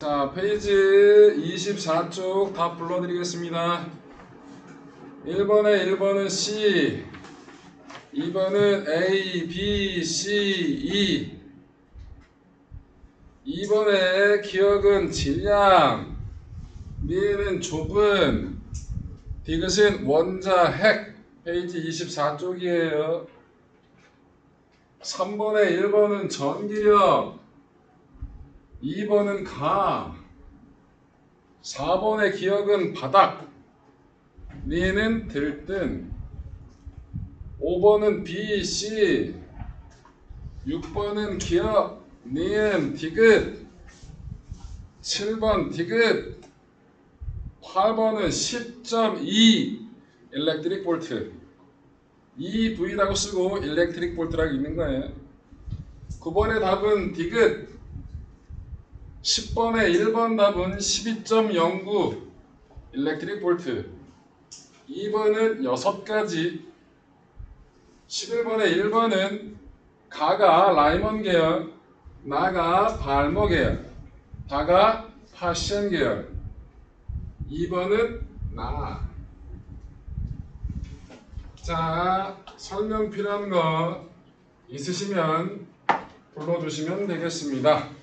자, 페이지 24쪽 다 불러드리겠습니다. 1번은 C, 2번은 A, B, C, E. 2번의 기억은 질량, 미는 좁은, 디귿은 원자, 핵. 페이지 24쪽이에요. 3번에 1번은 전기력, 2번은 가, 4번의 기억은 바닥, 니는 들뜬, 5번은 B, C, 6번은 기억, 니은 디귿, 7번 디귿, 8번은 10.2 일렉트릭 볼트, EV라고 쓰고 일렉트릭 볼트라고 있는 거예요. 9번의 답은 디귿, 10번의 1번 답은 12.09 일렉트릭 볼트, 2번은 6가지, 11번의 1번은 가가 라이먼 계열, 나가 발모 계열, 다가 파션 계열, 2번은 나. 자, 설명 필요한 거 있으시면 불러주시면 되겠습니다.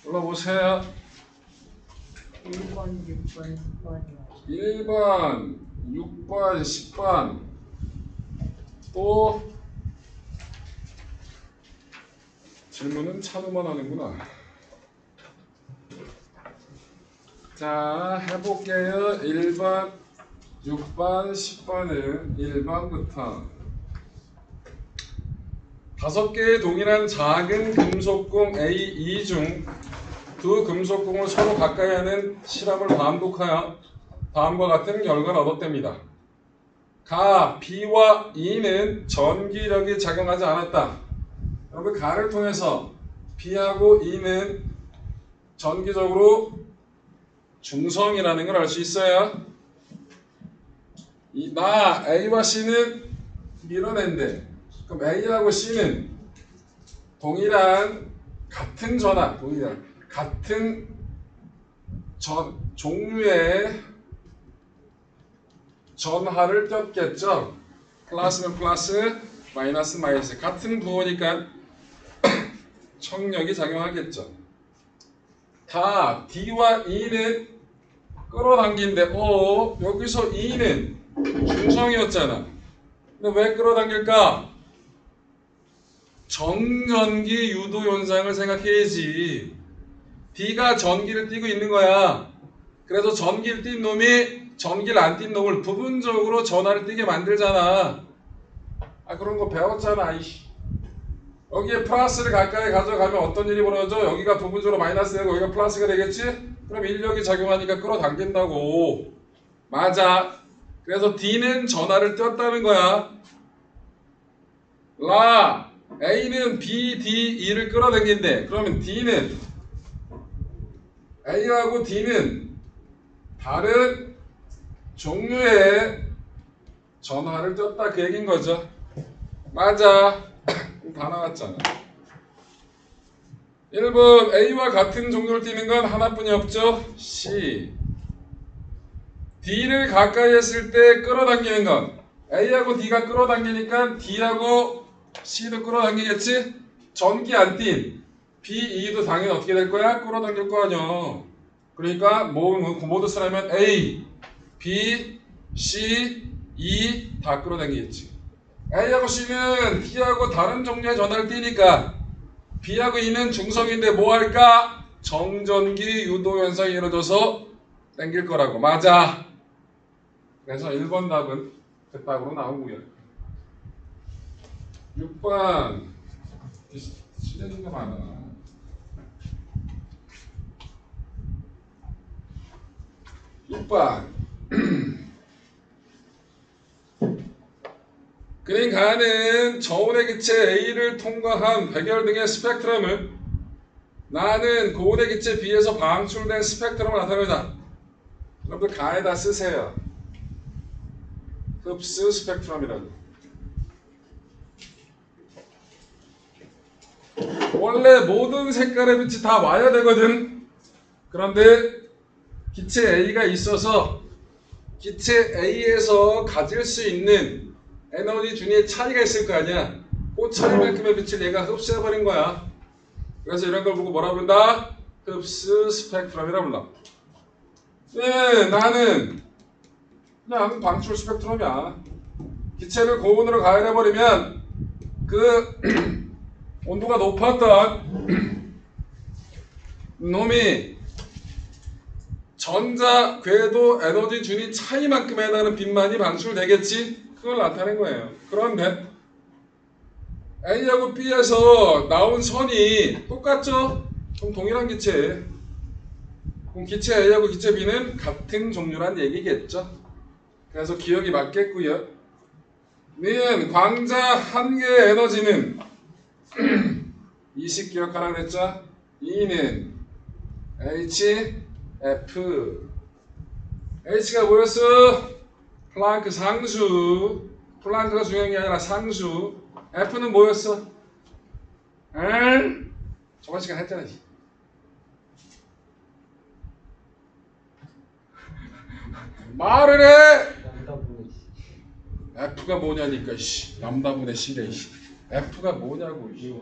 불러보세요. 1번, 6번, 10번이요. 1번, 6번, 10번. 또 질문은 찬우만 하는구나. 자, 해볼게요. 1번, 6번, 10번은 1번부터 5개의 동일한 작은 금속공 A2 중 두 금속공을 서로 가까이 하는 실험을 반복하여 다음과 같은 결과를 얻었답니다. 가, B와 E는 전기력이 작용하지 않았다. 여러분, 가를 통해서 B하고 E는 전기적으로 중성이라는 걸 알 수 있어요. 나 A와 C는 밀어낸대. 그럼 A하고 C는 동일한 같은 전압, 같은 종류의 전하를 꼈겠죠. 플러스면 플러스, 마이너스 마이너스. 같은 부호니까 청력이 작용하겠죠. 다 D와 E는 끌어당긴데, 여기서 E는 중성이었잖아. 근데 왜 끌어당길까? 정전기 유도 현상을 생각해야지. D가 전기를 띠고 있는 거야. 그래서 전기를 띈 놈이 전기를 안 띈 놈을 부분적으로 전하를 띠게 만들잖아. 그런 거 배웠잖아. 여기에 플러스를 가까이 가져가면 어떤 일이 벌어져? 여기가 부분적으로 마이너스 되고 여기가 플러스가 되겠지? 그럼 인력이 작용하니까 끌어당긴다고. 맞아. 그래서 D는 전하를 띄었다는 거야. A는 B, D, E를 끌어당긴대. 그러면 D는 A하고 D는 다른 종류의 전하를 띄었다, 그 얘기인 거죠. 맞아. 다 나왔잖아. 1번 A와 같은 종류를 띄는 건 하나뿐이 없죠. C. D를 가까이 했을 때 끌어당기는 건 A하고 D가 끌어당기니까 D하고 C도 끌어당기겠지? 전기 안 띈 B, E도 당연히 어떻게 될 거야? 끌어당길 거 아니야. 그러니까 모두 쓰려면 A, B, C, E 다 끌어당기겠지. A하고 C는 D하고 다른 종류의 전하를 띠니까 B하고 E는 중성인데 뭐 할까? 정전기 유도 현상이 이루어져서 당길 거라고. 맞아. 그래서 1번 답은 그 답으로 나오고요. 6번 실례는 게 많아. 6번 그린 가는 저온의 기체 A를 통과한 백열 등의 스펙트럼을 나는 고온의 기체 B에서 방출된 스펙트럼을 나타내다. 여러분들 가에다 쓰세요. 흡수 스펙트럼이라고. 원래 모든 색깔의 빛이 다 와야 되거든. 그런데 기체 A가 있어서 기체 A에서 가질 수 있는 에너지 준위의 차이가 있을 거 아니야. 그 차이만큼의 빛을 얘가 흡수해버린 거야. 그래서 이런 걸 보고 뭐라 부른다? 흡수 스펙트럼이라 불러. 네, 나는 그냥 방출 스펙트럼이야. 기체를 고온으로 가열해버리면 그 온도가 높았던 놈이 전자 궤도 에너지 준위 차이만큼 해당하는 빛만이 방출되겠지? 그걸 나타낸 거예요. 그런데 A하고 B에서 나온 선이 똑같죠? 그럼 동일한 기체. 그럼 기체 A하고 기체 B는 같은 종류란 얘기겠죠? 그래서 기억이 맞겠고요. 는 광자 한 개의 에너지는 20 기억하라 그랬죠? 2는 H, F. H가 뭐였어? 플랑크 상수. 플랑크가 중요한 게 아니라 상수. F는 뭐였어? 응? 저번 시간 했잖아. 말을 해! F가 뭐냐니까, 씨. 남다분의 C래, 씨. F가 뭐냐고, 씨.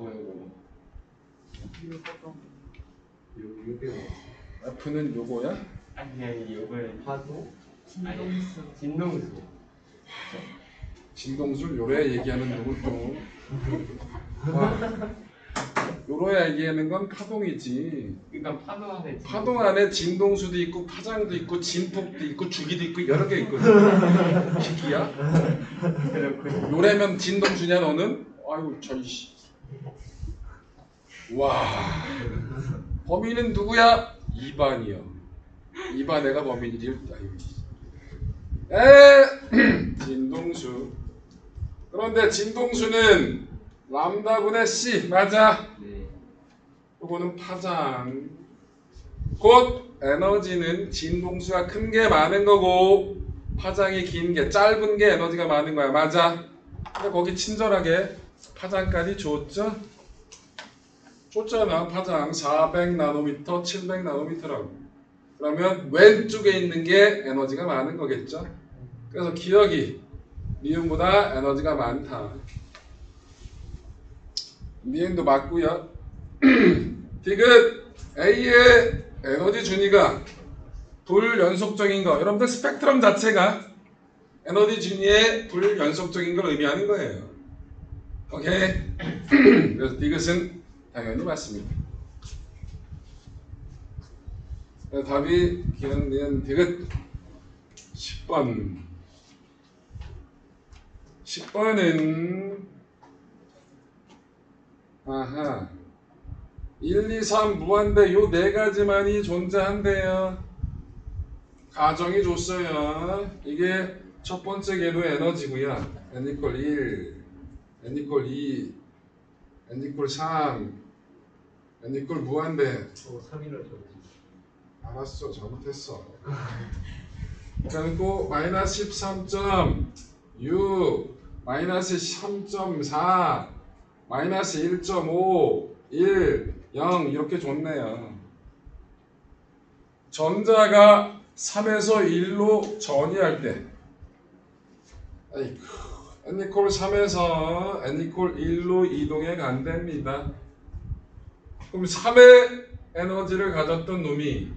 F는 요거야? 아니 요걸 파도 진동수. 진동수 진동술 요래 얘기하는 놈은 또 요래 얘기하는 건 파동이지. 그러니까 파도 안에 파동 안에 진동수도 있고 파장도 있고 진폭도 있고 주기도 있고 여러 개 있거든. 기기야? 그렇군요. 요래면 진동수냐 너는? 아이고 저이씨. 와. 범인은 누구야? 2반이요. 2반 내가 범인이지. 진동수. 그런데 진동수는 람다분의 C 맞아. 네. 요거는 파장. 곧 에너지는 진동수가 큰 게 많은 거고 파장이 긴 게 짧은 게 에너지가 많은 거야. 맞아. 근데 거기 친절하게 파장까지 줬죠? 줬잖아. 파장 400나노미터, 700나노미터라고. 그러면 왼쪽에 있는 게 에너지가 많은 거겠죠? 그래서 기억이 니은보다 에너지가 많다. 니은도 맞고요. 디귿 A의 에너지 준위가 불연속적인 거. 여러분들 스펙트럼 자체가 에너지 준위의 불연속적인 걸 의미하는 거예요. 오케이? 그래서 디귿은 당연히 맞습니다. 답이 기억 니은 디귿 10번. 10번은 아하 1, 2, 3 무한대 요 네 가지만이 존재한대요. 가정이 줬어요. 이게 첫 번째 궤도의 에너지고요. n 이퀄 1, n 이퀄 2, n 이퀄 3, n 이퀄 무한대. 3이라 적지. 알았어, 잘못했어. 그리고 마이너스 13.6, 마이너스 3.4, 마이너스 1.5, 1, 0 이렇게 줬네요. 전자가 3에서 1로 전이할 때 아이고, n 이퀄 3에서 n 이퀄 1로 이동해 간답니다. 그럼 3의 에너지를 가졌던 놈이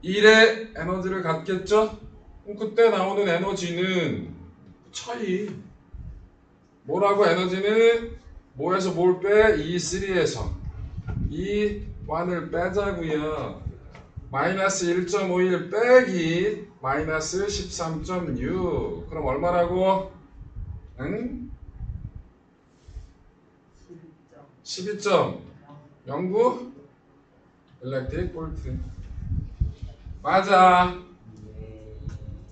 1의 에너지를 갖겠죠? 그럼 그때 나오는 에너지는 차이. 뭐라고 에너지는 뭐에서 뭘 빼? E3에서 E1을 빼자고요. 마이너스 1.51 빼기 마이너스 13.6 그럼 얼마라고? 응? 12.09 일렉트릭 볼트. 맞아.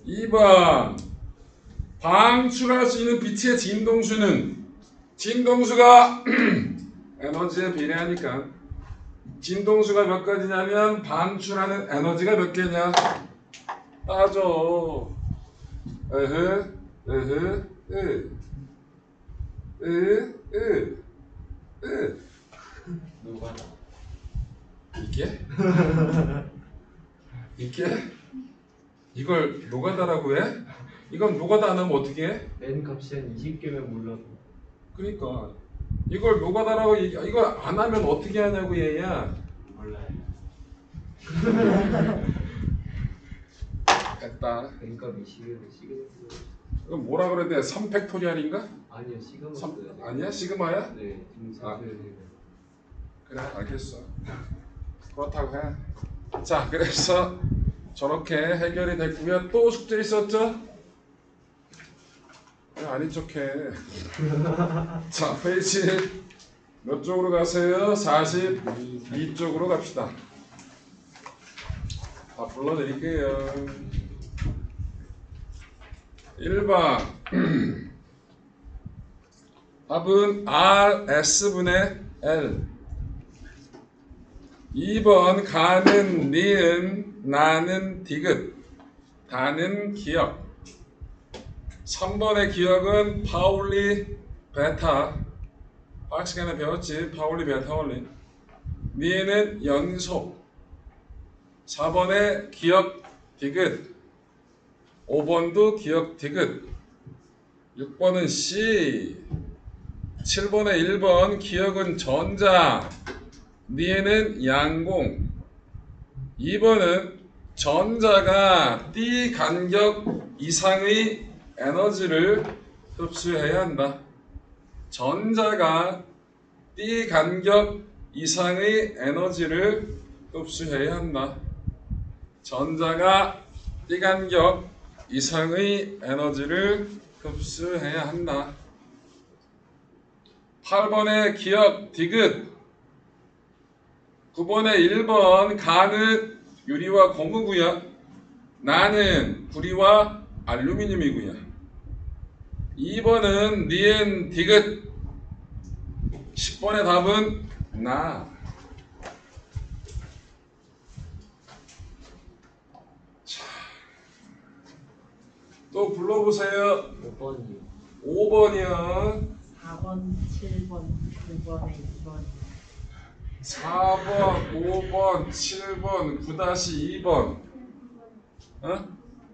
2번 방출할 수 있는 빛의 진동수는 진동수가 에너지에 비례하니까 진동수가 몇 가지냐면 방출하는 에너지가 몇 개냐 따져. 누가 이게? 이게 이걸 노가다라고 해? 이건 노가다 안 하면 어떻게 해? N 값이 한 20개면 몰라도 그러니까 이걸 노가다라고 이걸 안 하면 어떻게 하냐고 얘야. 몰라요. 됐다. N 값 20개면 시그마 그럼 뭐라 그래야 돼? 3팩토리얼인가? 아니요 시그마 아니야? 시그마야? 네 지금 아. 사실 그래 알겠어. 그렇다고 해. 자 그래서 저렇게 해결이 됐고요. 또 숙제 있었죠? 왜 아닌 척해. 자 페이지 몇 쪽으로 가세요? 42쪽으로 갑시다. 다 불러드릴게요. 1번 답은 RS분의 L. 2번 가는 니은 나는 디귿 다는 기억. 3번의 기억은 파울리 베타. 과학 시간에 배웠지. 파울리 베타올리. 니은은 연속. 4번의 기억 디귿. 5번도 기억 디귿. 6번은 C. 7번의 1번 기억은 전자. 니에는 양공. 2번은 전자가 띠 간격 이상의 에너지를 흡수해야 한다. 전자가 띠 간격 이상의 에너지를 흡수해야 한다. 전자가 띠 간격 이상의 에너지를 흡수해야 한다. 8번의 기억 디귿. 9번의 1번 가는 유리와 고무고요. 나는 구리와 알루미늄이고요. 2번은 니은 디귿. 10번의 답은 나. 자, 또 불러보세요. 5번이요. 5번이요. 4번, 7번, 9번에 2번. 4번, 5번, 7번, 9-2번. 어?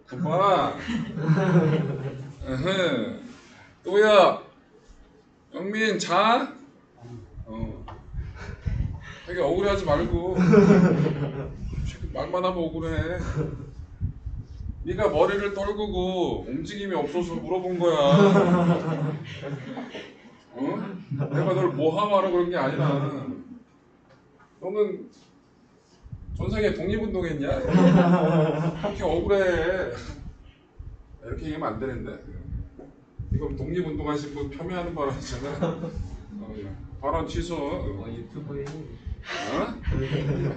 9번. 또야. 영민 자. 되게 억울해하지 말고. 말만 하면 억울해. 네가 머리를 떨구고 움직임이 없어서 물어본 거야. 어? 내가 널 모함하러 그런 게 아니라. 너는 전생에 독립운동했냐? 그렇게 억울해. 이렇게 얘기하면 안 되는데. 이건 독립운동하신 분 폄훼하는 발언이잖아. 발언 취소. 유튜브에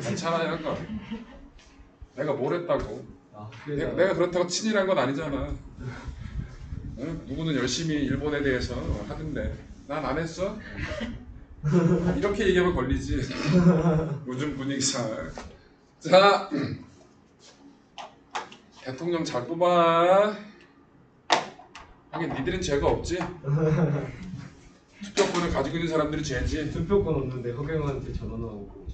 괜찮아 이런 거. 내가 뭘 했다고. 그래서 내가 그렇다고 친일한 건 아니잖아. 누구는 열심히 일본에 대해서 하던데 난 안 했어? 이렇게 얘기하면 걸리지. 요즘 분위기상. 자, 대통령 잘 뽑아. 하긴 니들은 죄가 없지. 투표권을 가지고 있는 사람들이 죄지. 투표권 없는데 허경한테 전화나 오고.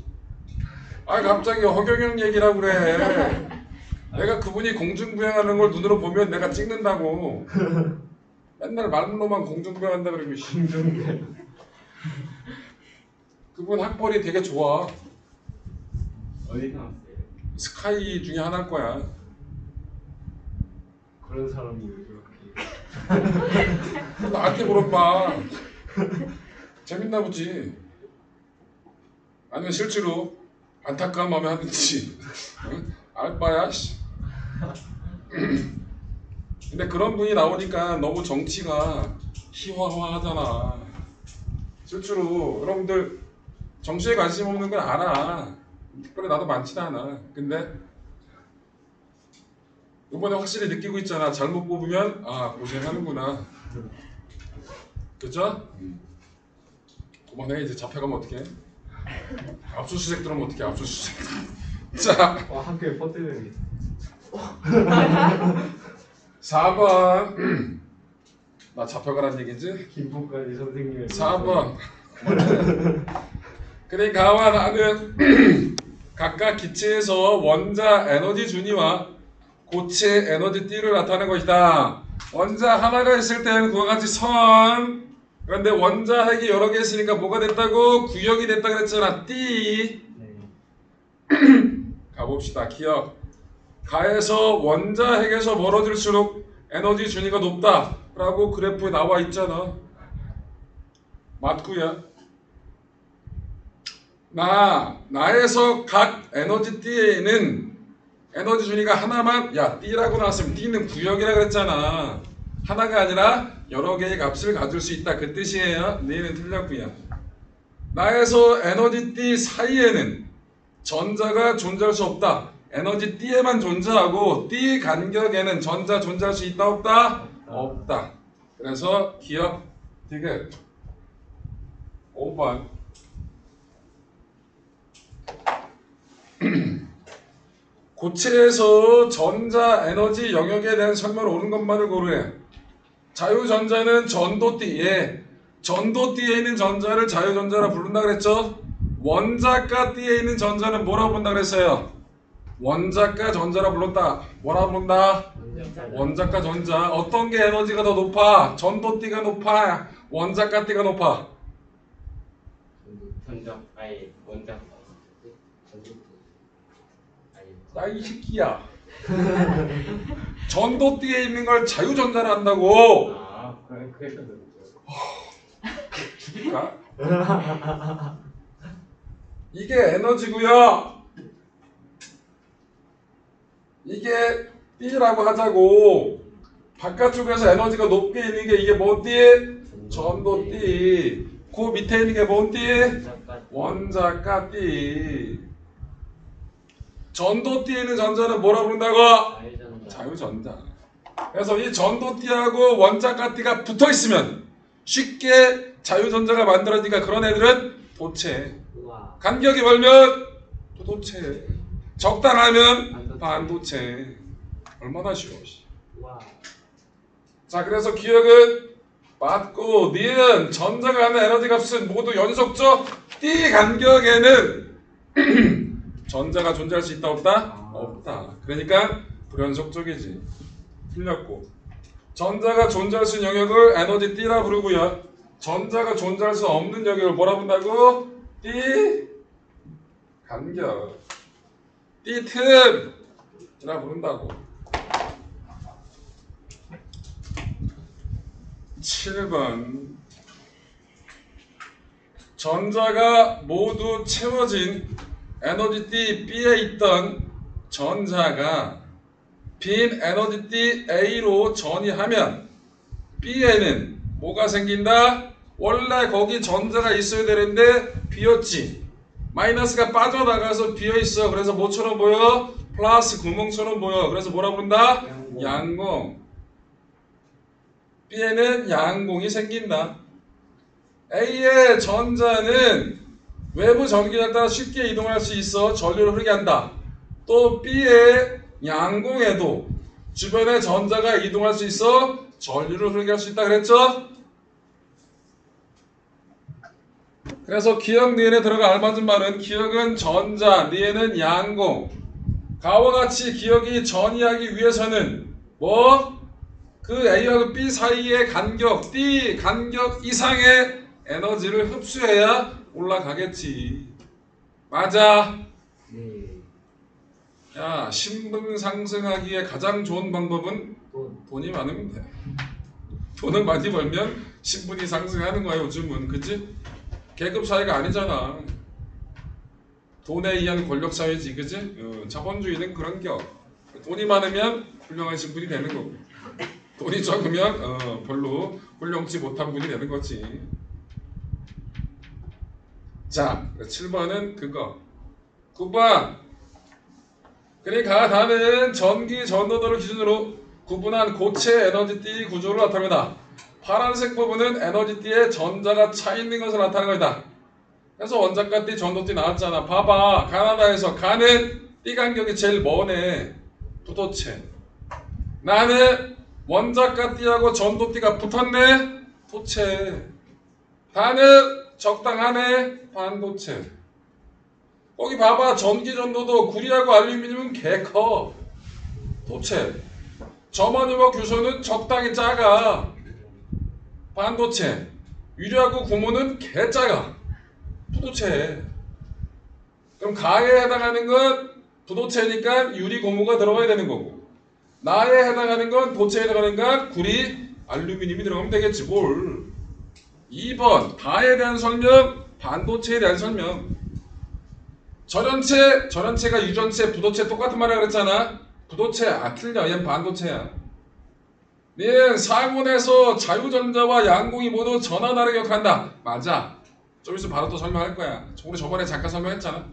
아 갑자기 허경영 얘기라고 그래. 내가 그분이 공중부양하는 걸 눈으로 보면 내가 찍는다고. 맨날 말로만 공중부양한다 그러고. 공중부양. 그분 학벌이 되게 좋아. 어디 나왔어요? 스카이 중에 하나일 거야. 그런 사람이 왜 그렇게 나한테 물어봐. 재밌나 보지. 아니면 실제로 안타까운 마음에 하든지. 응? 알바야. 씨. 근데 그런 분이 나오니까 너무 정치가 희화화하잖아. 실제로 여러분들 정치에 관심 없는 건 알아. 특별히 나도 많지는 않아. 근데 이번에 확실히 느끼고 있잖아. 잘못 뽑으면 아 고생하는구나. 그죠? 그만해. 이제 잡혀가면 어떡해. 압수수색 들어오면 어떡해. 압수수색. 자 학교에 퍼뜨려야겠어. 4번 나 잡혀가란 얘기지? 김포까지 선생님의 4번 그러니까 나는 각각 기체에서 원자 에너지 준위와 고체 에너지 띠를 나타내는 것이다. 원자 하나가 있을 때는 그와 같이 선. 그런데 원자 핵이 여러 개 있으니까 뭐가 됐다고? 구역이 됐다 그랬잖아. 띠. 가봅시다. 기억. 가에서 원자 핵에서 멀어질수록 에너지 준위가 높다 라고 그래프에 나와 있잖아. 맞구야. 나에서 각 에너지 띠에는 에너지 준위가 하나만, 야 띠라고 나왔으면 띠는 구역이라 그랬잖아. 하나가 아니라 여러 개의 값을 가질 수 있다 그 뜻이에요. 너희는 틀렸구요. 나에서 에너지 띠 사이에는 전자가 존재할 수 없다. 에너지 띠에만 존재하고 띠 간격에는 전자 존재할 수 있다 없다? 없다. 그래서 기억 디귿 5번 고체에서 전자 에너지 영역에 대한 설명을 옳은 것만을 고르래. 자유전자는 전도띠에 전도띠에 있는 전자를 자유전자라 부른다 그랬죠? 원자가 띠에 있는 전자는 뭐라고 부른다 그랬어요? 원자가 전자라 불렀다. 뭐라 부른다? 원자가 전자. 어떤 게 에너지가 더 높아? 전도띠가 높아? 원자가 띠가 높아? 전적 아예 원작 야 이 새끼야. 전도띠에 있는 걸 자유전자라 한다고. 아 그래서 죽일까? 이게 에너지고요. 이게 띠라고 하자고. 바깥쪽에서 에너지가 높게 있는 게 이게 뭔 띠? 전도띠. 그 밑에 있는 게 뭔 띠? 원자가 띠. 전도띠에 있는 전자는 뭐라 부른다고? 자유전자. 그래서 이 전도띠하고 원자가띠가 붙어 있으면 쉽게 자유전자가 만들어지니까 그런 애들은 도체. 간격이 멀면 도체. 적당하면 반도체. 얼마나 쉬워. 자, 그래서 기억은 맞고 니은 전자가 하는 에너지 값은 모두 연속적 띠 간격에는 전자가 존재할 수 있다 없다? 없다. 그러니까 불연속적이지. 틀렸고. 전자가 존재할 수 있는 영역을 에너지 띠라 부르고요. 전자가 존재할 수 없는 영역을 뭐라 부른다고? 띠 간격. 띠 틈이라 부른다고. 7번 전자가 모두 채워진 에너지띠 B에 있던 전자가 빈 에너지띠 A로 전이하면 B에는 뭐가 생긴다? 원래 거기 전자가 있어야 되는데 비었지. 마이너스가 빠져나가서 비어있어. 그래서 뭐처럼 보여? 플러스 구멍처럼 보여. 그래서 뭐라 부른다? 양공. B에는 양공이 생긴다. A의 전자는 외부 전기에 따라 쉽게 이동할 수 있어 전류를 흐르게 한다. 또 B의 양공에도 주변에 전자가 이동할 수 있어 전류를 흐르게 할 수 있다 그랬죠? 그래서 기억 니은에 들어가 알맞은 말은 기억은 전자, 니은은 양공. 가와 같이 기억이 전이하기 위해서는 뭐? 그 A와 B 사이의 간격, D 간격 이상의 에너지를 흡수해야 올라가겠지. 맞아. 야, 신분 상승하기에 가장 좋은 방법은 돈이 많으면 돼. 돈을 많이 벌면 신분이 상승하는 거야 요즘은. 그치? 계급 사회가 아니잖아. 돈에 의한 권력 사회지. 그치? 자본주의는 그런 격. 돈이 많으면 훌륭한 신분이 되는 거고, 돈이 적으면 별로 훌륭치 못한 분이 되는 거지. 자, 7번은 그거. 9번. 그러니까 다는 전기 전도도를 기준으로 구분한 고체 에너지띠 구조를 나타낸다. 파란색 부분은 에너지띠에 전자가 차 있는 것을 나타내는 거다. 그래서 원자가띠, 전도띠 나왔잖아. 봐봐. 가나다에서 가는 띠 간격이 제일 머네. 부도체. 나는 원자가띠하고 전도띠가 붙었네. 도체. 다는 적당하네. 반도체. 거기 봐봐. 전기 전도도 구리하고 알루미늄은 개 커. 도체. 점원유와 규소는 적당히 작아. 반도체. 유리하고 고무는 개 작아. 부도체. 그럼 가에 해당하는 건 부도체니까 유리 고무가 들어가야 되는 거고, 나에 해당하는 건 도체에 해당하는 건 구리 알루미늄이 들어가면 되겠지 뭘. 2번 다에 대한 설명, 반도체에 대한 설명. 전원체가 유전체, 부도체 똑같은 말이라 그랬잖아. 부도체야. 틀려. 얘는 반도체야. 얘는 상온에서 자유전자와 양공이 모두 전하나를 기억한다. 맞아. 좀 있으면 바로 또 설명할 거야. 우리 저번에 잠깐 설명했잖아.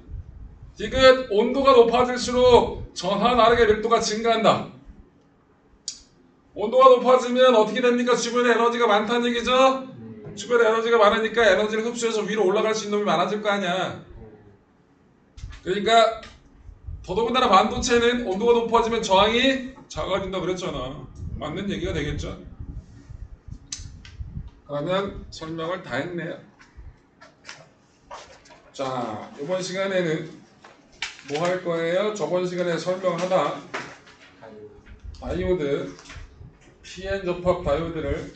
디귿 온도가 높아질수록 전하 나르게 밀도가 증가한다. 온도가 높아지면 어떻게 됩니까? 주변에 에너지가 많다는 얘기죠? 주변에 에너지가 많으니까 에너지를 흡수해서 위로 올라갈 수 있는 놈이 많아질 거 아니야. 그러니까 더더군다나 반도체는 온도가 높아지면 저항이 작아진다 그랬잖아. 맞는 얘기가 되겠죠? 그러면 설명을 다 했네요. 자, 이번 시간에는 뭐 할 거예요? 저번 시간에 설명하다 다이오드, PN 접합 다이오드를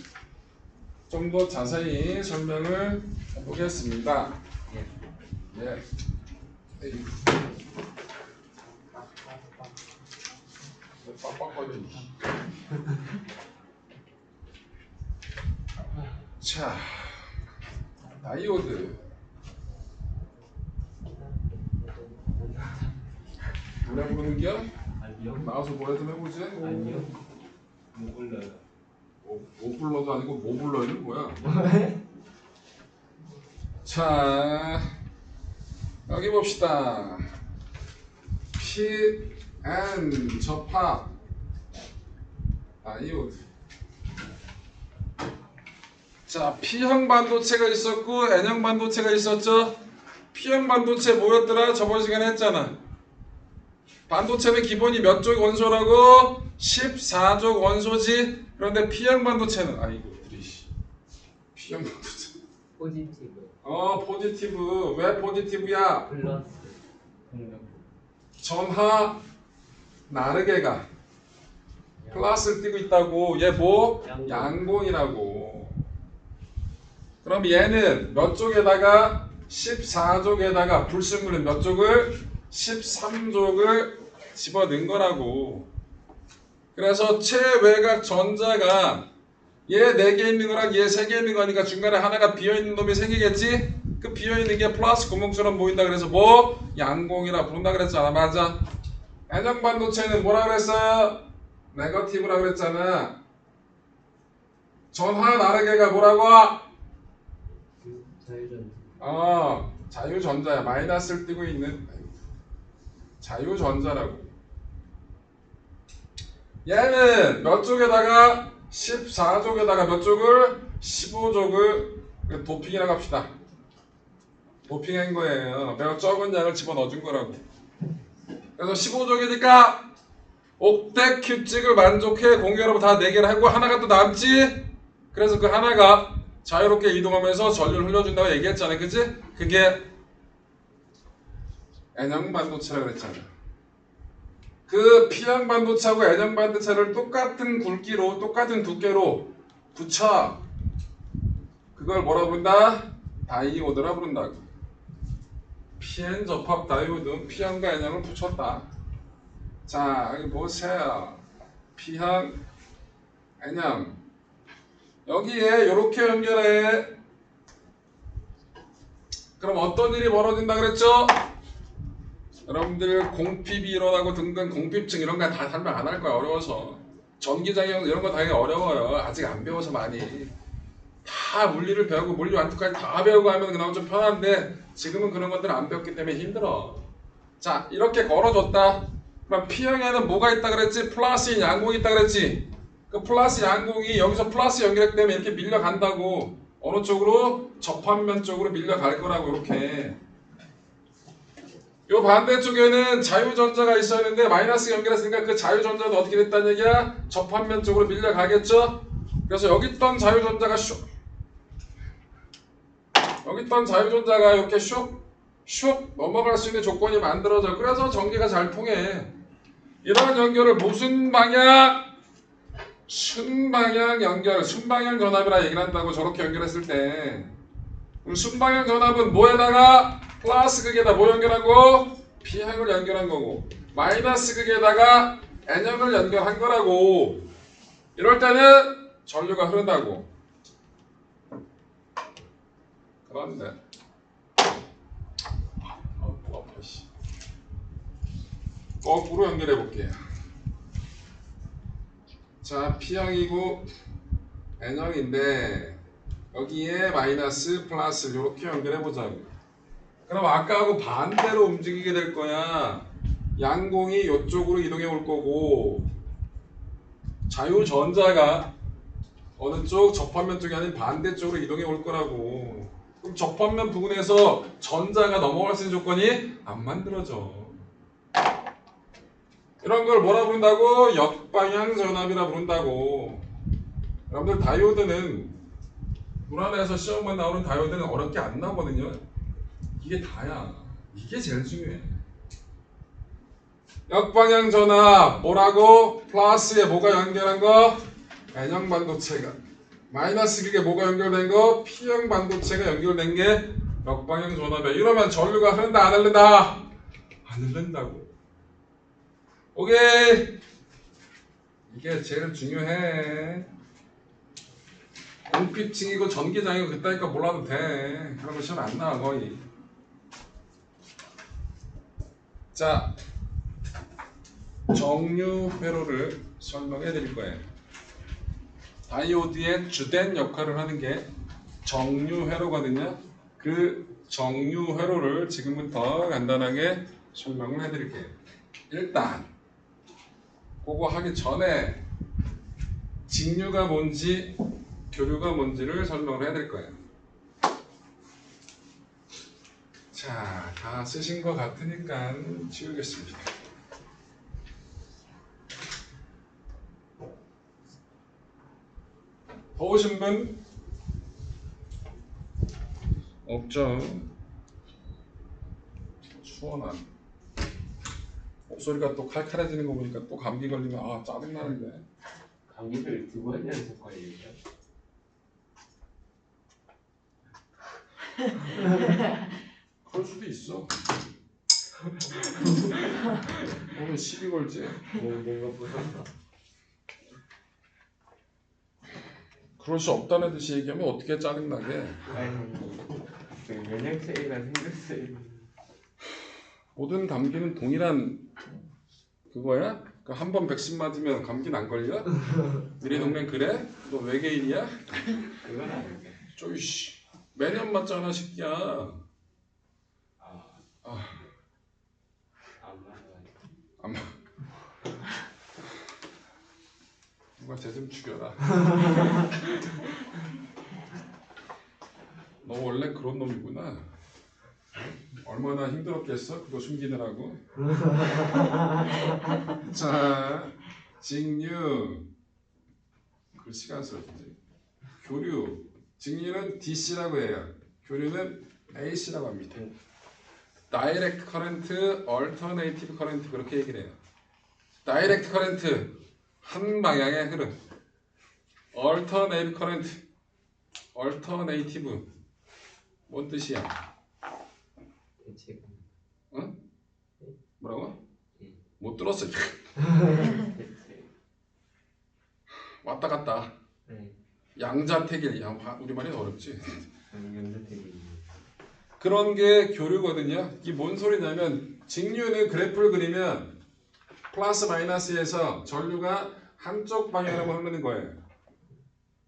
좀 더 자세히 설명을 해보겠습니다. 예. 에이. 빡빡거리네. 자, 다이오드. 노래 부르는겨? 아니요. 나와서 노래 좀 해보지. 아니요. 못 불러요. 못 불러도 아니고 뭐 불러요는 뭐야? 자, 여기 봅시다. PN 접합 다이오드. 자, P형 반도체가 있었고 N형 반도체가 있었죠. P형 반도체 뭐였더라? 저번 시간에 했잖아. 반도체는 기본이 몇 족 원소라고? 14족 원소지. 그런데 P형 반도체는 아이고 P형 반도체. 포지티브. 포지티브. 왜 포지티브야? 플러스. 공명. 전하 나르게가 플러스를 띄고 있다고. 얘 뭐? 양공이라고. 그럼 얘는 몇 족에다가 14족에다가 불순물은 몇 족을? 13족을 집어넣은 거라고. 그래서 최외곽 전자가 얘 4개 있는 거랑 얘 3개 있는 거니까 중간에 하나가 비어있는 놈이 생기겠지? 그 비어있는 게 플러스 구멍처럼 보인다. 그래서 뭐? 양공이라 부른다 그랬잖아. 맞아. N형 반도체는 뭐라 그랬어요? 네거티브라 그랬잖아. 전하 나르게가 뭐라고? 자유전. 자유전자야. 마이너스를 띄고 있는 자유전자라고. 얘는 몇 쪽에다가 14족에다가 몇 족을? 15족을 도핑이라고 합시다. 도핑한 거예요. 매우 적은 양을 집어넣어준 거라고. 그래서 15족이니까 옥텟 규칙을 만족해 공유하고 다 4개를 하고 하나가 또 남지? 그래서 그 하나가 자유롭게 이동하면서 전류를 흘려준다고 얘기했잖아요. 그치? 그게 N형 반도체라고 그랬잖아. 그 P형 반도체하고 N형 반도체를 똑같은 굵기로 똑같은 두께로 붙여. 그걸 뭐라 부른다? 다이오드라 부른다고. PN 접합 다이오드 P형과 N형을 붙였다. 자, 여기 보세요. P형, N형. 여기에 이렇게 연결해. 그럼 어떤 일이 벌어진다 그랬죠? 여러분들 공핍이 일어나고 등등 공핍증 이런 거 다 설명 안 할 거야. 어려워서. 전기장애 이런 거 당연히 어려워요. 아직 안 배워서 많이. 다 물리를 배우고 물리 완투까지 다 배우고 하면 그나마 좀 편한데 지금은 그런 것들 안 배웠기 때문에 힘들어. 자, 이렇게 걸어줬다. 그럼 P형에는 뭐가 있다 그랬지? 플러스인 양공이 있다 그랬지? 그 플러스 양공이 여기서 플러스 연결되면 이렇게 밀려간다고. 어느 쪽으로? 접합면 쪽으로 밀려갈 거라고. 이렇게. 요 반대쪽에는 자유전자가 있었는데 마이너스 연결했으니까 그 자유전자도 어떻게 됐다는 얘기야? 접합면 쪽으로 밀려가겠죠? 그래서 여기 있던 자유전자가 여기 있던 자유전자가 이렇게 슉 슉 넘어갈 수 있는 조건이 만들어져. 그래서 전기가 잘 통해. 이런 연결을 무슨 방향? 순방향 연결, 순방향 전압이라 얘기를 한다고. 저렇게 연결했을 때 순방향 전압은 뭐에다가 플러스 극에다 뭐 연결하고? P향을 연결한 거고, 마이너스 극에다가 N향을 연결한 거라고. 이럴 때는 전류가 흐른다고. 그런데 거꾸로 연결해 볼게요. 자, P형이고 N형인데 여기에 마이너스 플러스 이렇게 연결해 보자고. 그럼 아까하고 반대로 움직이게 될 거야. 양공이 이쪽으로 이동해 올 거고, 자유전자가 어느 쪽? 접합면 쪽이 아닌 반대쪽으로 이동해 올 거라고. 그럼 접합면 부분에서 전자가 넘어갈 수 있는 조건이 안 만들어져. 이런 걸 뭐라 부른다고? 역방향 전압이라 부른다고. 여러분들 다이오드는 물 안에서 시험만 나오는 다이오드는 어렵게 안 나오거든요. 이게 다야. 이게 제일 중요해. 역방향 전압 뭐라고? 플러스에 뭐가 연결한 거? N형 반도체가. 마이너스 극에 뭐가 연결된 거? P형 반도체가 연결된 게 역방향 전압이야. 이러면 전류가 흐른다 안 흐른다? 안 흐른다고. 오케이. 이게 제일 중요해. 공피층이고 전기장이고 그따니까 몰라도 돼. 그런 거 시험 안 나와 거의. 자, 정류 회로를 설명해 드릴 거예요. 다이오드의 주된 역할을 하는 게 정류 회로거든요. 그 정류 회로를 지금부터 간단하게 설명을 해 드릴게요. 일단 그거 하기 전에 직류가 뭔지 교류가 뭔지를 설명을 해 드릴 거예요. 자, 다 쓰신 것 같으니까 지우겠습니다. 더우신 분? 없죠? 추워나. 목소리가 또 칼칼해지는 거 보니까 또 감기 걸리면 아 짜증나는데. 감기를 2번 연속 걸리죠. 그럴 수도 있어. 오늘 시비 걸지? 뭔가 무섭다. 그럴 수 없다는 듯이 얘기하면 어떻게 짜증나게. 아니, 면역 차이가 생겼어요. 모든 감기는 동일한 그거야? 그 한 번 백신 맞으면 감기는 안 걸려? 우리 동네 그래? 너 외계인이야? 그건 아닌데. 쪼이씨 매년 맞잖아 새끼야. 안 맞아요. 아마 누가 쟤 좀 죽여라. 너 원래 그런 놈이구나. 얼마나 힘들었겠어 그거 숨기느라고. 자, 직류 글씨가 안 써지지. 교류, 직류는 DC라고 해요. 교류는 AC라고 합니다. 다이렉트 커런트, 얼터네이티브 커런트 그렇게 얘기를 해요. 다이렉트 커런트 한 방향의 흐름. 얼터네이티브 커런트, 얼터네이티브 뭔 뜻이야? 대체가. 응? 뭐라고? 응. 못 들었어. 대체. 왔다 갔다. 네. 양자택일. 우리말이 어렵지. 연대택이. 그런 게 교류거든요. 이게 뭔 소리냐면 직류는 그래프를 그리면 플러스 마이너스에서 전류가 한쪽 방향으로 흐르는 거예요.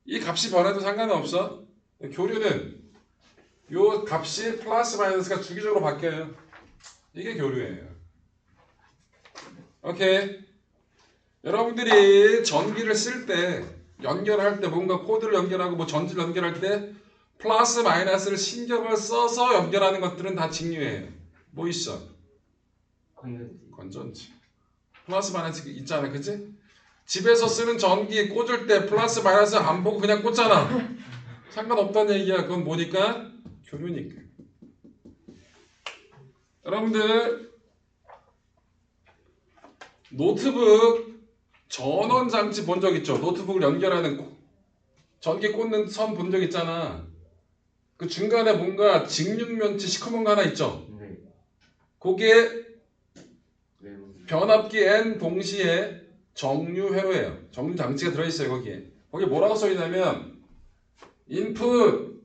이 값이 변해도 상관없어. 교류는 요 값이 플러스 마이너스가 주기적으로 바뀌어요. 이게 교류예요. 오케이. 여러분들이 전기를 쓸 때 연결할 때 뭔가 코드를 연결하고 뭐 전지를 연결할 때 플러스 마이너스를 신경을 써서 연결하는 것들은 다 직류예요. 뭐 있어? 건전지. 건전지. 플러스 마이너스 있잖아, 그치? 집에서 쓰는 전기 꽂을 때 플러스 마이너스 안 보고 그냥 꽂잖아. 상관없다는 얘기야. 그건 뭐니까? 교류니까. 여러분들 노트북 전원 장치 본 적 있죠? 노트북을 연결하는 전기 꽂는 선 본 적 있잖아. 그 중간에 뭔가 직육면체 시커먼 거 하나 있죠? 네. 그게 네. 변압기 N 동시에 정류 회로예요. 정류 장치가 들어있어요. 거기에. 거기 뭐라고 써있냐면 인풋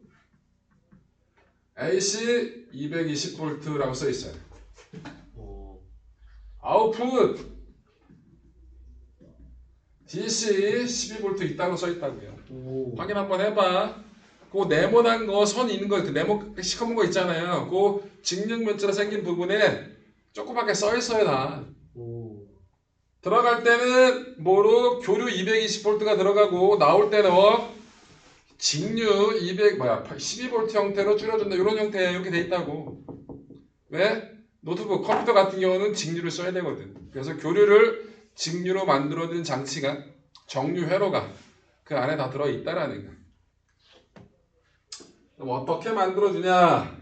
AC 220V라고 써있어요. 오. 아웃풋 DC 12V 있다고 써있다고요. 오. 확인 한번 해봐. 그 네모난 거 선 있는 거, 그 네모 시커먼 거 있잖아요. 그 직육면체로 생긴 부분에 조그맣게 써있어요 다. 오. 들어갈 때는 뭐로 교류 220V가 들어가고 나올 때는 직류 12V 형태로 줄여준다. 이런 형태에 이렇게 돼 있다고. 왜? 노트북, 컴퓨터 같은 경우는 직류를 써야 되거든. 그래서 교류를 직류로 만들어진 장치가 정류 회로가 그 안에 다 들어있다라는 거. 그럼 어떻게 만들어주냐?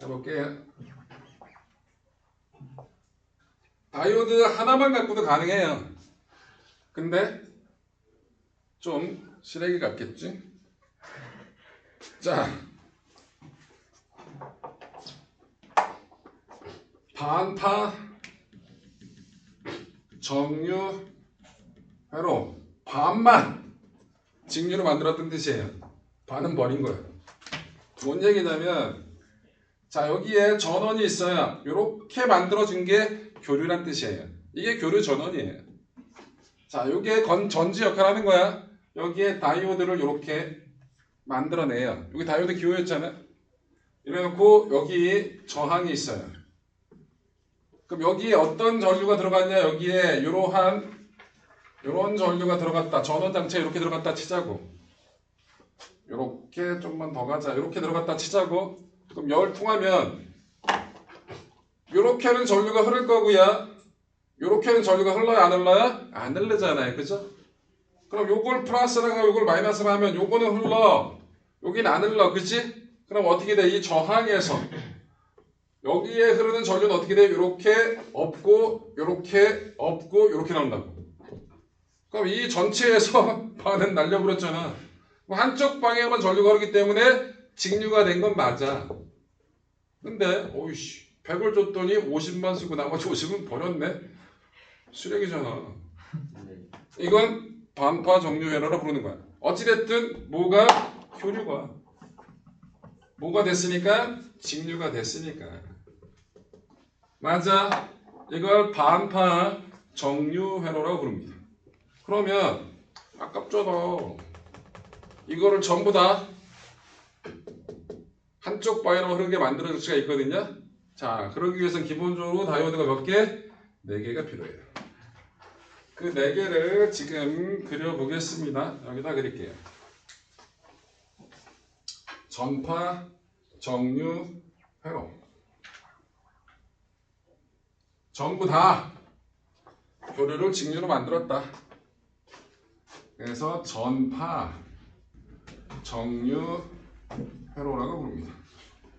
해볼게요. 다이오드 하나만 갖고도 가능해요. 근데 좀 쓰레기 같겠지? 자, 반파 정류 회로 반만 직류로 만들었던 뜻이에요. 반은 버린 거예요. 뭔 얘기냐면 자 여기에 전원이 있어요. 이렇게 만들어준 게 교류란 뜻이에요. 이게 교류 전원이에요. 자 이게 전지 역할을 하는 거야. 여기에 다이오드를 이렇게 만들어내요. 여기 다이오드 기호였잖아. 이래놓고 여기 저항이 있어요. 그럼 여기에 어떤 전류가 들어갔냐? 여기에 이런 전류가 들어갔다. 전원 장치에 이렇게 들어갔다 치자고. 이렇게 좀만 더 가자. 이렇게 들어갔다 치자고. 그럼 열 통하면 이렇게는 전류가 흐를 거고요. 이렇게는 전류가 흘러요? 안 흘러요? 안 흐르잖아요. 그죠? 그럼 요걸 플러스로 하고 요걸 마이너스로 하면 요거는 흘러. 여기는 안 흘러. 그치? 그럼 어떻게 돼? 이 저항에서 여기에 흐르는 전류는 어떻게 돼? 이렇게 없고 이렇게 없고 이렇게 나온다고. 그럼 이 전체에서 반은 날려버렸잖아. 한쪽 방향만 전류가 흐르기 때문에 직류가 된 건 맞아. 근데 오이씨 100을 줬더니 50만 쓰고 나머지 50은 버렸네. 쓰레기잖아. 네. 이건 반파 정류 회로라 부르는 거야. 어찌됐든 뭐가 교류가 뭐가 됐으니까 직류가 됐으니까 맞아. 이걸 반파 정류 회로라고 부릅니다. 그러면 아깝잖아. 이거를 전부 다 한쪽 방향으로 흐르게 만들어줄 수가 있거든요. 자, 그러기 위해서는 기본적으로 다이오드가 몇 개? 4개가 필요해요. 그 4개를 지금 그려보겠습니다. 여기다 그릴게요. 전파, 정류, 회로. 전부 다 교류를 직류로 만들었다. 그래서 전파, 정류, 회로라고 부릅니다.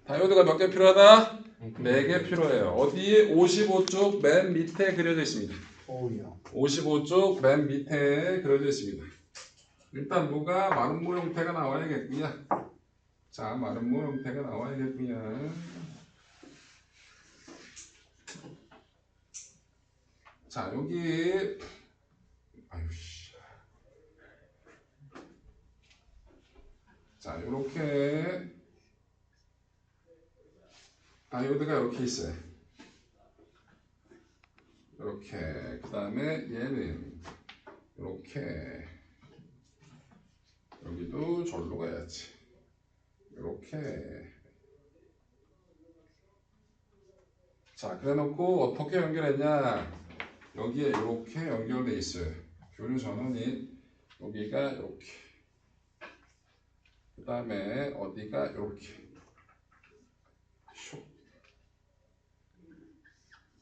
다이오드가 몇 개 필요하다? 4개 필요해요. 어디? 55쪽 맨 밑에 그려져 있습니다. 오우야. 55쪽 맨 밑에 그려져 있습니다. 일단 뭐가 마름모 형태가 나와야겠구요. 자, 마름모 형태가 나와야겠구요. 자, 여기 아유씨. 자, 요렇게 다이오드가 이렇게 있어요. 이렇게 그 다음에 얘는 이렇게 여기도 절로 가야지. 이렇게 자 그래놓고 어떻게 연결했냐? 여기에 이렇게 연결돼 있어요. 교류 전원이 여기가 이렇게 그 다음에 어디가 이렇게 슉.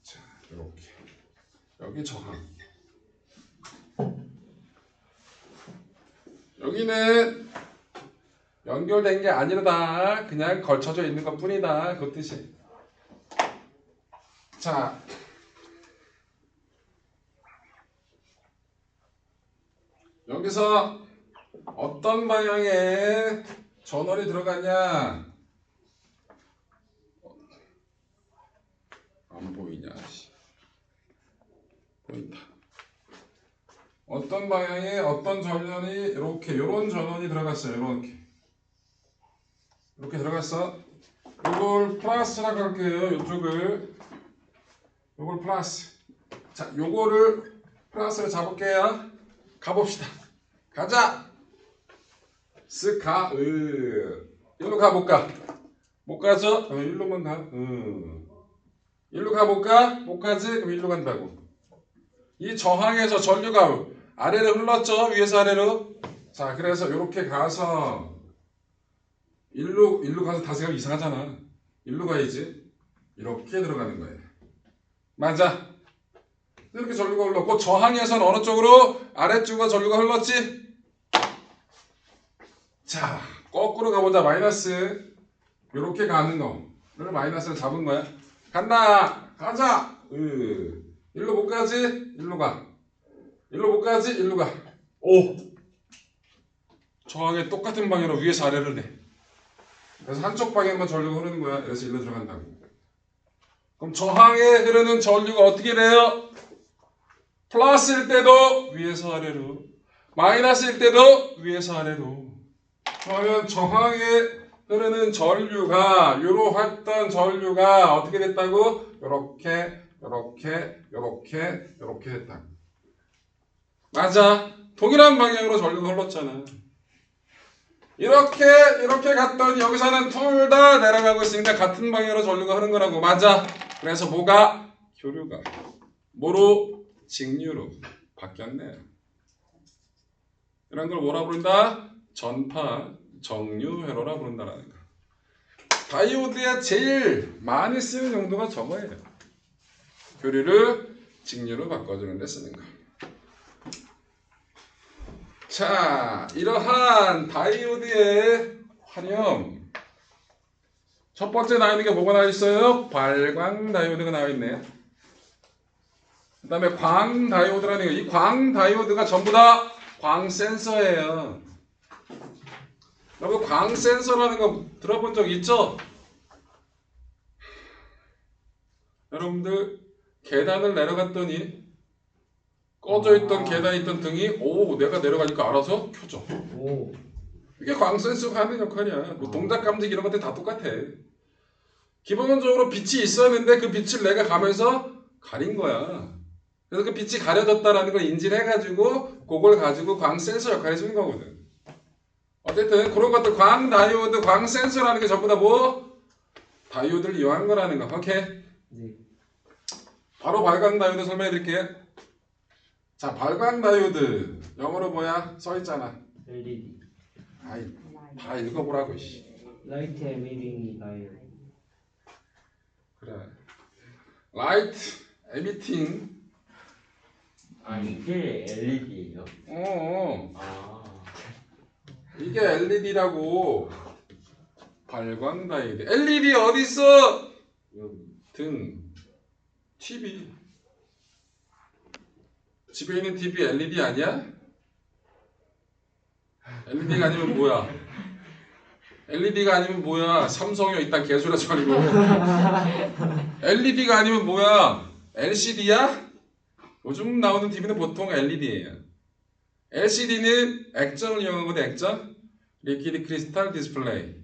자 이렇게 여기 저항. 여기는 연결된 게 아니다. 그냥 걸쳐져 있는 것 뿐이다. 그 뜻이. 자, 여기서 어떤 방향에 전원이 들어가냐? 안 보이냐? 보인다. 어떤 방향에 어떤 전원이 이렇게 요런 전원이 들어갔어요. 이렇게 들어갔어. 요걸 플러스라고 할게요. 요걸 플러스. 자, 요거를 플러스로 잡을게요. 가봅시다. 가자. 일로 가 못 가? 못 가죠? 일로만 가. 일로 가 못 가? 못 가지? 그럼 일로 간다고. 이 저항에서 전류가 아래로 흘렀죠? 위에서 아래로. 자, 그래서 이렇게 가서 일로 가서 다시 가면 이상하잖아. 일로 가야지. 이렇게 들어가는 거예요. 맞아. 이렇게 전류가 흘렀고 저항에서는 어느 쪽으로? 아래쪽으로 전류가 흘렀지? 자, 거꾸로 가보자. 마이너스. 이렇게 가는 거를 마이너스를 잡은 거야. 간다. 가자. 일로 못 가지? 일로 가. 일로 못 가지? 일로 가. 오. 저항에 똑같은 방향으로 위에서 아래를 내. 그래서 한쪽 방향만 전류가 흐르는 거야. 그래서 일로 들어간다고. 그럼 저항에 흐르는 전류가 어떻게 돼요? 플러스일 때도 위에서 아래로, 마이너스일 때도 위에서 아래로. 그러면 저항에 흐르는 전류가 이러했던 전류가 어떻게 됐다고? 이렇게 됐다고. 맞아. 동일한 방향으로 전류가 흘렀잖아. 이렇게 갔더니 여기서는 둘 다 내려가고 있으니까 같은 방향으로 전류가 흐르는 거라고. 맞아. 그래서 뭐가? 교류가 뭐로? 직류로 바뀌었네. 이런 걸 뭐라 부른다? 전파 정류회로라 부른다라는 거. 다이오드에 제일 많이 쓰는 용도가 저거예요. 교류를 직류로 바꿔주는 데 쓰는 거. 자, 이러한 다이오드의 활용. 첫 번째 나와 있는 게 뭐가 나와 있어요? 발광 다이오드가 나와 있네요. 그 다음에 광 다이오드라는 거. 이 광 다이오드가 전부 다 광 센서예요. 여러분 광 센서라는 거 들어본 적 있죠? 여러분들 계단을 내려갔더니 꺼져 있던 계단에 있던 등이 내가 내려가니까 알아서 켜져. 오. 이게 광 센서가 하는 역할이야. 뭐 동작 감지 이런 것들 다 똑같아. 기본적으로 빛이 있었는데 그 빛을 내가 가면서 가린 거야. 그래서 그 빛이 가려졌다라는 걸 인지를 해가지고 그걸 가지고 광 센서 역할을 해주는 거거든. 어쨌든 그런 것들 광 다이오드, 광 센서라는 게 전부 다 뭐? 다이오드를 이용한 거라는 거. 오케이? 네. 바로 발광 다이오드 설명해 드릴게요. 자, 발광 다이오드 영어로 뭐야? 써있잖아. LED. 아이, 다 읽어보라고. 라이트 에미팅 다이오드. 그래. 라이트 에미팅. 아, 이게 LED예요? 아. 이게 LED라고. 발광 다이오드. LED 어디 있어? 여기. 등. TV. 집에 있는 TV LED 아니야? LED가 아니면 뭐야? LED가 아니면 뭐야? 삼성이 일단 개소리하지 말고. LED가 아니면 뭐야? LCD야? 요즘 나오는 TV는 보통 LED예요. LCD는 액정을 이용하거든. 액정. 리퀴드 크리스탈 디스플레이.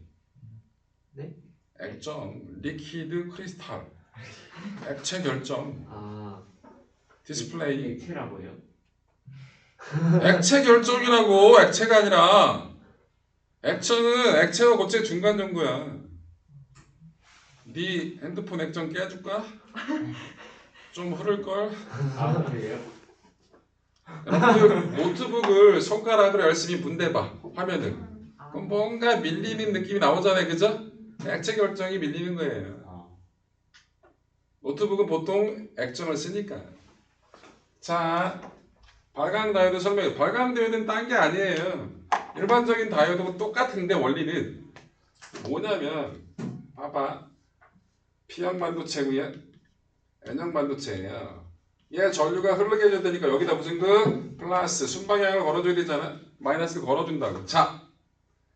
네? 액정. 리퀴드 크리스탈. 액체 결정. 아. 디스플레이. 액체라고요? 액체 결정이라고. 액체가 아니라. 액체는 액체와 고체 중간 정도야. 네 핸드폰 액정 깨줄까? 좀 흐를걸? 아, 그래요? 여러분들 노트북을 손가락으로 열심히 문대봐. 화면을. 그럼 뭔가 밀리는 느낌이 나오잖아요. 그죠? 액체 결정이 밀리는 거예요. 아. 노트북은 보통 액정을 쓰니까. 자, 발광 다이오드 설명해. 발광 다이오드는 딴 게 아니에요. 일반적인 다이오드하고 똑같은데 원리는 뭐냐면 봐봐. P형 반도체고요. N형 반도체예요. 얘 전류가 흐르게 해줘야 되니까 여기다 무슨 그 플러스 순방향을 걸어줘야 되잖아. 마이너스를 걸어준다고. 자,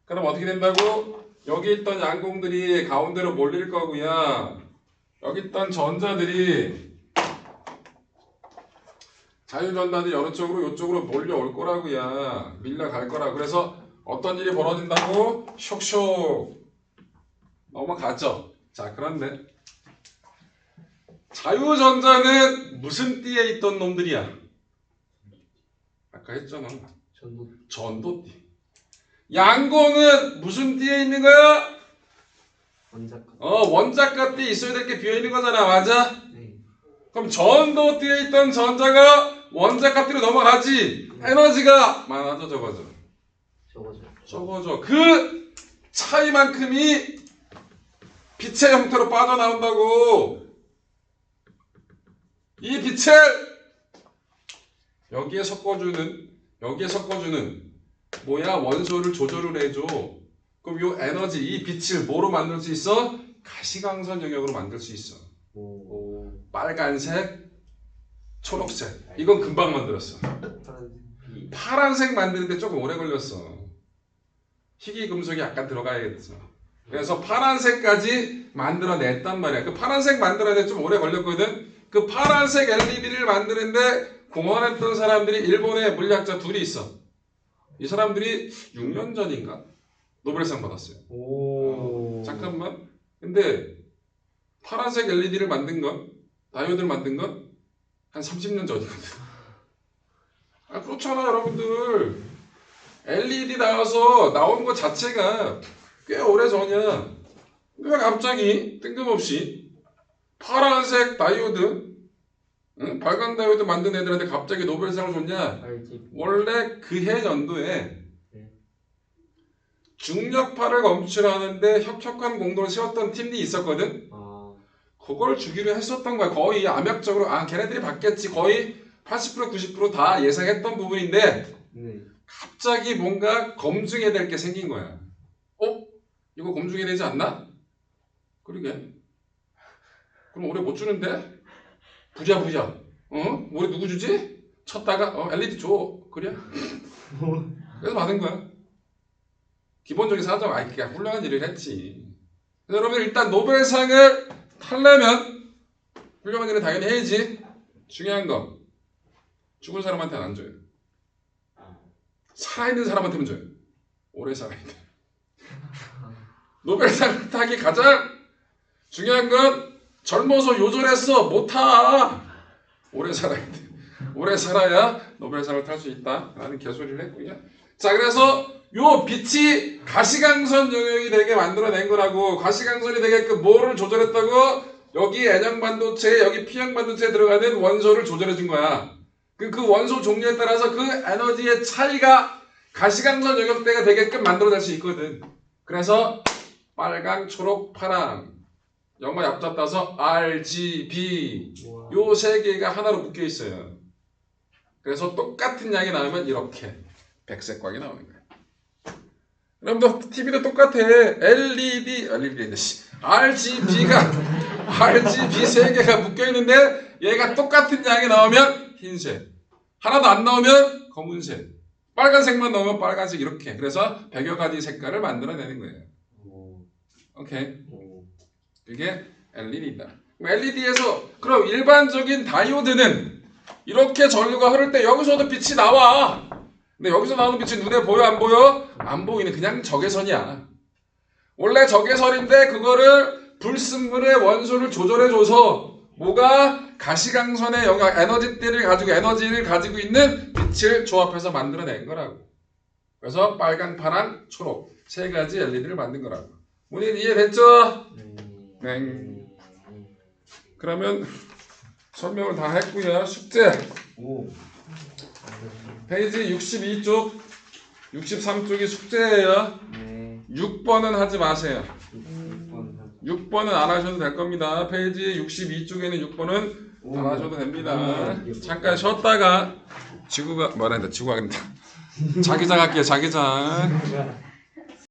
그럼 어떻게 된다고? 여기 있던 양공들이 가운데로 몰릴 거고요. 여기 있던 전자들이 자유전단이 어느 쪽으로 이쪽으로 몰려올 거라고요. 밀려갈 거라고. 그래서 어떤 일이 벌어진다고? 쇽쇽 넘어가죠. 자, 그런데 자유전자는 무슨 띠에 있던 놈들이야? 아까 했잖아. 전도띠. 양공은 무슨 띠에 있는 거야? 원자가 띠에 있어야 될 게 비어 있는 거잖아. 맞아? 네. 그럼 전도띠에 있던 전자가 원자가 띠로 넘어가지. 에너지가 많아져, 적어져? 적어져. 그 차이만큼이 빛의 형태로 빠져나온다고. 이 빛을 여기에 섞어주는 뭐야? 원소를 조절을 해줘. 그럼 이 에너지, 이 빛을 뭐로 만들 수 있어? 가시광선 영역으로 만들 수 있어. 빨간색, 초록색. 이건 금방 만들었어. 파란색 만드는데 조금 오래 걸렸어. 희귀 금속이 약간 들어가야겠어. 그래서 파란색까지 만들어냈단 말이야. 그 파란색 만들어내 좀 오래 걸렸거든. 그 파란색 LED를 만드는데 공헌했던 사람들이 일본의 물리학자 둘이 있어. 이 사람들이 6년 전인가 노벨상 받았어요. 잠깐만. 근데 파란색 LED를 만든 건, 다이오드를 만든 건 한 30년 전이거든. 아, 그렇잖아, 여러분들. LED 나와서 나온 것 자체가 꽤 오래 전이야. 왜 갑자기 뜬금없이 파란색 다이오드, 응? 빨간 다이오드 만든 애들한테 갑자기 노벨상을 줬냐? 원래 그해 연도에 중력파를 검출하는데 혁혁한 공로를 세웠던 팀이 있었거든. 그걸 주기로 했었던 거야. 거의 암약적으로 걔네들이 받겠지. 거의 80% 90% 다 예상했던 부분인데 갑자기 뭔가 검증해야 될 게 생긴 거야. 이거 검증해야 되지 않나? 그러게. 그럼 올해 못 주는데? 부자. 올해 누구 주지? 쳤다가 LED 줘. 그래? 그래서 받은 거야. 기본적인 사정, 그냥 훌륭한 일을 했지. 그래서 여러분 일단 노벨상을 타려면 훌륭한 일은 당연히 해야지. 중요한 거 죽은 사람한테는 안 줘요. 살아있는 사람한테만 줘요. 오래 살아야 돼. 노벨상을 타기 가장 중요한 건 젊어서 요절했어. 못 타. 오래 살아야 돼. 오래 살아야 노벨상을 탈 수 있다 라는 개소리를 했고요. 자, 그래서 요 빛이 가시광선 영역이 되게 만들어낸 거라고. 가시광선이 되게끔 뭐를 조절했다고? 여기 N형 반도체, 여기 P형 반도체에 들어가는 원소를 조절해 준 거야. 그 원소 종류에 따라서 그 에너지의 차이가 가시광선 영역대가 되게끔 만들어낼 수 있거든. 그래서 빨강, 초록, 파랑 영어 얍자 따서 RGB 요 세 개가 하나로 묶여 있어요. 그래서 똑같은 양이 나오면 이렇게 백색 광이 나오는 거야. 여러분들 TV도 똑같아. RGB 세 개가 묶여 있는데 얘가 똑같은 양이 나오면 흰색, 하나도 안 나오면 검은색, 빨간색만 나오면 빨간색 이렇게. 그래서 100여 가지 색깔을 만들어내는 거예요. 오케이. 그게 LED다. LED에서 그럼 일반적인 다이오드는 이렇게 전류가 흐를 때 여기서도 빛이 나와. 근데 여기서 나오는 빛이 눈에 보여 안 보여? 안 보이는 그냥 적외선이야. 원래 적외선인데 그거를 불순물의 원소를 조절해줘서 뭐가 가시광선의 영역 에너지를 가지고 있는 빛을 조합해서 만들어낸 거라고. 그래서 빨강, 파랑, 초록 세 가지 LED를 만든 거라고. 문인 이해됐죠? 네. 그러면 설명을 다 했고요. 숙제. 페이지 62쪽, 63쪽이 숙제예요. 6번은 하지 마세요. 6번은 안 하셔도 될 겁니다. 페이지 62쪽에는 6번은 안 하셔도 됩니다. 잠깐 쉬었다가 지구가 자기장 할게요. 자기장.